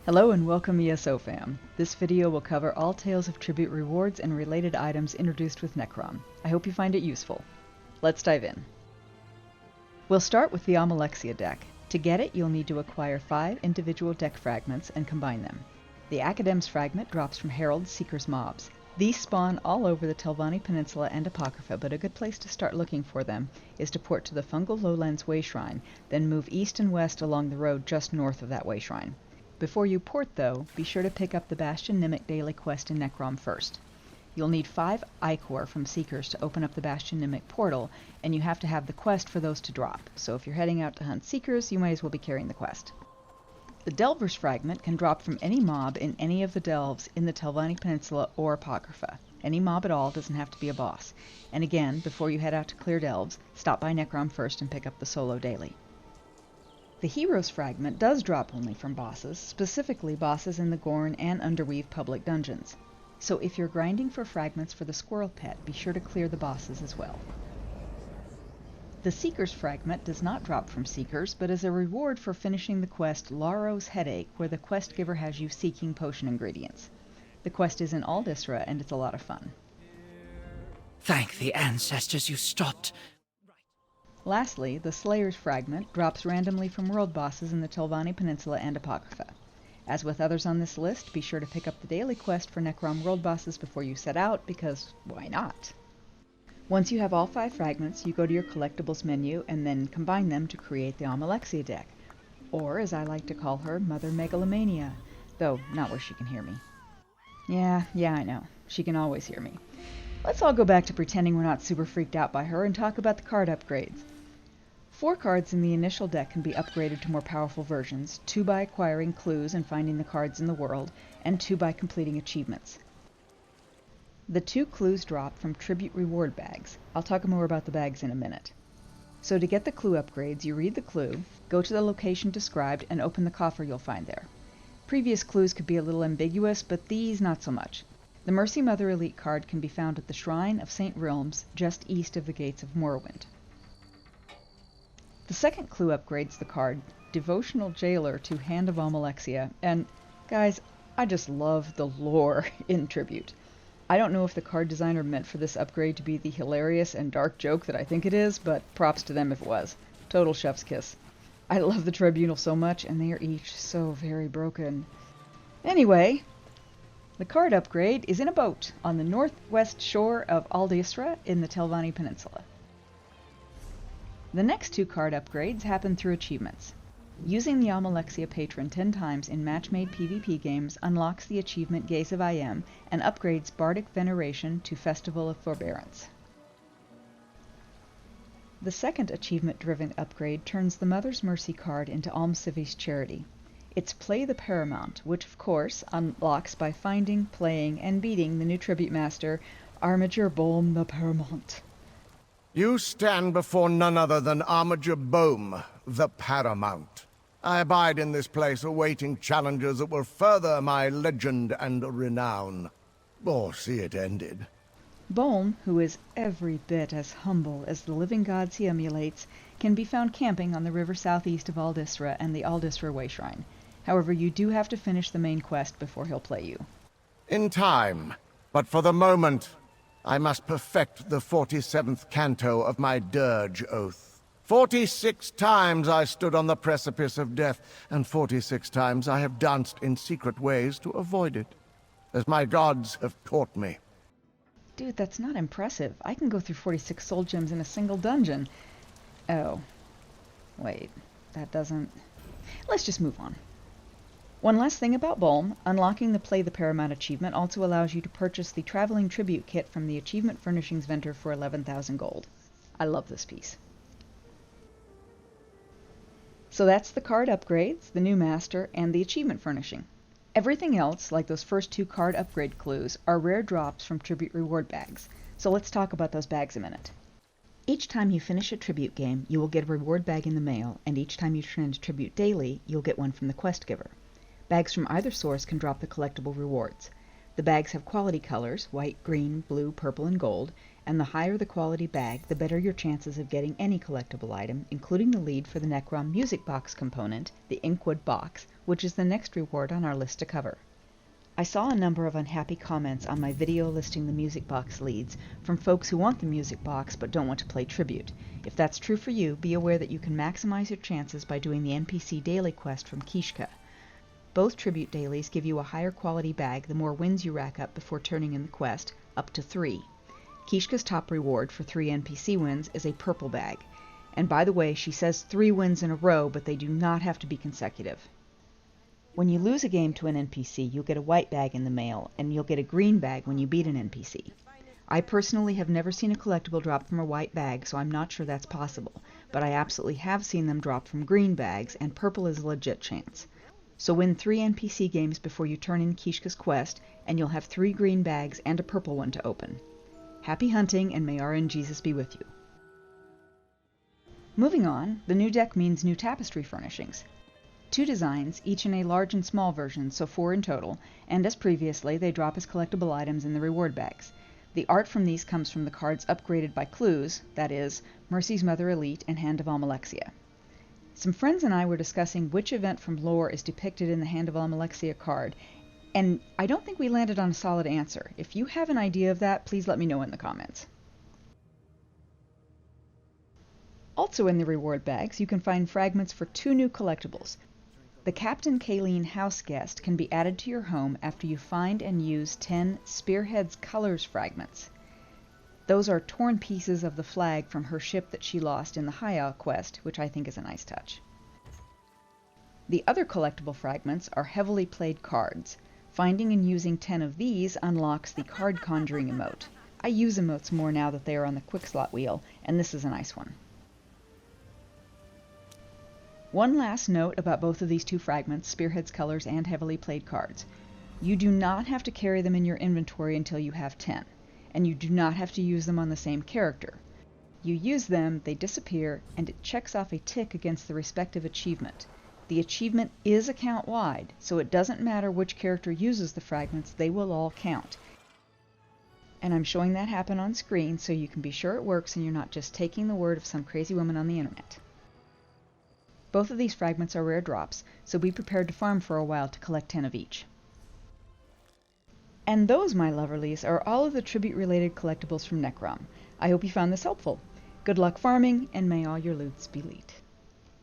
Hello and welcome ESO fam. This video will cover all tales of tribute rewards and related items introduced with Necrom. I hope you find it useful. Let's dive in. We'll start with the Almalexia Deck. To get it, you'll need to acquire 5 individual deck fragments and combine them. The Academ's fragment drops from Herald Seeker's mobs. These spawn all over the Telvanni Peninsula and Apocrypha, but a good place to start looking for them is to port to the Fungal Lowlands Way Shrine, then move east and west along the road just north of that Way Shrine. Before you port, though, be sure to pick up the Bastion Mimic daily quest in Necrom first. You'll need 5 Ichor from Seekers to open up the Bastion Mimic portal, and you have to have the quest for those to drop, so if you're heading out to hunt Seekers, you might as well be carrying the quest. The Delver's fragment can drop from any mob in any of the delves in the Telvanni Peninsula or Apocrypha. Any mob at all, doesn't have to be a boss. And again, before you head out to clear delves, stop by Necrom first and pick up the solo daily. The Hero's fragment does drop only from bosses, specifically bosses in the Gorn and Underweave public dungeons. So if you're grinding for fragments for the Squirrel Pet, be sure to clear the bosses as well. The Seeker's fragment does not drop from Seekers, but is a reward for finishing the quest Laro's Headache, where the quest giver has you seeking potion ingredients. The quest is in Aldisra, and it's a lot of fun. Thank the ancestors you stopped. Lastly, the Slayer's fragment drops randomly from world bosses in the Telvanni Peninsula and Apocrypha. As with others on this list, be sure to pick up the daily quest for Necrom world bosses before you set out, because why not? Once you have all 5 fragments, you go to your collectibles menu and then combine them to create the Almalexia Deck, or as I like to call her, Mother Megalomania, though not where she can hear me. Yeah, I know. She can always hear me. Let's all go back to pretending we're not super freaked out by her and talk about the card upgrades. 4 cards in the initial deck can be upgraded to more powerful versions, 2 by acquiring clues and finding the cards in the world, and 2 by completing achievements. The 2 clues drop from tribute reward bags. I'll talk more about the bags in a minute. So to get the clue upgrades, you read the clue, go to the location described, and open the coffer you'll find there. Previous clues could be a little ambiguous, but these not so much. The Mercy Mother Elite card can be found at the Shrine of St. Realms, just east of the Gates of Morrowind. The second clue upgrades the card Devotional Jailer to Hand of Almalexia, and guys, I just love the lore in Tribute. I don't know if the card designer meant for this upgrade to be the hilarious and dark joke that I think it is, but props to them if it was. Total chef's kiss. I love the Tribunal so much, and they are each so very broken. Anyway, the card upgrade is in a boat on the northwest shore of Aldisra in the Telvanni Peninsula. The next 2 card upgrades happen through achievements. Using the Almalexia patron 10 times in match-made PvP games unlocks the achievement Gaze of I Am and upgrades Bardic Veneration to Festival of Forbearance. The second achievement-driven upgrade turns the Mother's Mercy card into Almcivi's Charity. It's Play the Paramount, which of course unlocks by finding, playing, and beating the new Tribute Master, Armiger Bolm the Paramount. You stand before none other than Armiger Bolm, the Paramount. I abide in this place awaiting challenges that will further my legend and renown, or see it ended. Bolm, who is every bit as humble as the living gods he emulates, can be found camping on the river southeast of Aldisra and the Aldisra Way Shrine. However, you do have to finish the main quest before he'll play you. In time, but for the moment, I must perfect the 47th canto of my dirge oath. 46 times I stood on the precipice of death, and 46 times I have danced in secret ways to avoid it, as my gods have taught me. Dude, that's not impressive. I can go through 46 soul gems in a single dungeon. Oh. Wait, that doesn't... Let's just move on. One last thing about Bolm, unlocking the Play the Paramount achievement also allows you to purchase the Traveling Tribute Kit from the Achievement Furnishings vendor for 11,000 gold. I love this piece. So that's the card upgrades, the new master, and the achievement furnishing. Everything else, like those first 2 card upgrade clues, are rare drops from Tribute reward bags. So let's talk about those bags a minute. Each time you finish a Tribute game, you will get a reward bag in the mail, and each time you trend Tribute daily, you'll get one from the quest giver. Bags from either source can drop the collectible rewards. The bags have quality colors, white, green, blue, purple, and gold, and the higher the quality bag, the better your chances of getting any collectible item, including the lead for the Necrom Music Box component, the Inkwood Box, which is the next reward on our list to cover. I saw a number of unhappy comments on my video listing the Music Box leads from folks who want the Music Box but don't want to play Tribute. If that's true for you, be aware that you can maximize your chances by doing the NPC daily quest from Kishka. Both Tribute dailies give you a higher quality bag the more wins you rack up before turning in the quest, up to 3. Kishka's top reward for 3 NPC wins is a purple bag. And by the way, she says 3 wins in a row, but they do not have to be consecutive. When you lose a game to an NPC, you'll get a white bag in the mail, and you'll get a green bag when you beat an NPC. I personally have never seen a collectible drop from a white bag, so I'm not sure that's possible, but I absolutely have seen them drop from green bags, and purple is a legit chance. So win 3 NPC games before you turn in Kishka's quest, and you'll have 3 green bags and a purple one to open. Happy hunting, and may RNGesus be with you. Moving on, the new deck means new Tapestry Furnishings. 2 designs, each in a large and small version, so 4 in total, and as previously, they drop as collectible items in the reward bags. The art from these comes from the cards upgraded by clues, that is, Mercy's Mother Elite and Hand of Almalexia. Some friends and I were discussing which event from lore is depicted in the Hand of Almalexia card, and I don't think we landed on a solid answer. If you have an idea of that, please let me know in the comments. Also in the reward bags, you can find fragments for 2 new collectibles. The Captain Kaleen houseguest can be added to your home after you find and use 10 Spearhead's Colors fragments. Those are torn pieces of the flag from her ship that she lost in the Haya quest, which I think is a nice touch. The other collectible fragments are heavily played cards. Finding and using 10 of these unlocks the Card-Conjuring emote. I use emotes more now that they are on the quick slot wheel, and this is a nice one. One last note about both of these 2 fragments, Spearhead's Colors and heavily played cards. You do not have to carry them in your inventory until you have 10, and you do not have to use them on the same character. You use them, they disappear, and it checks off a tick against the respective achievement. The achievement is account-wide, so it doesn't matter which character uses the fragments, they will all count. And I'm showing that happen on screen so you can be sure it works and you're not just taking the word of some crazy woman on the internet. Both of these fragments are rare drops, so be prepared to farm for a while to collect 10 of each. And those, my loverlies, are all of the tribute-related collectibles from Necrom. I hope you found this helpful. Good luck farming, and may all your loots be leet.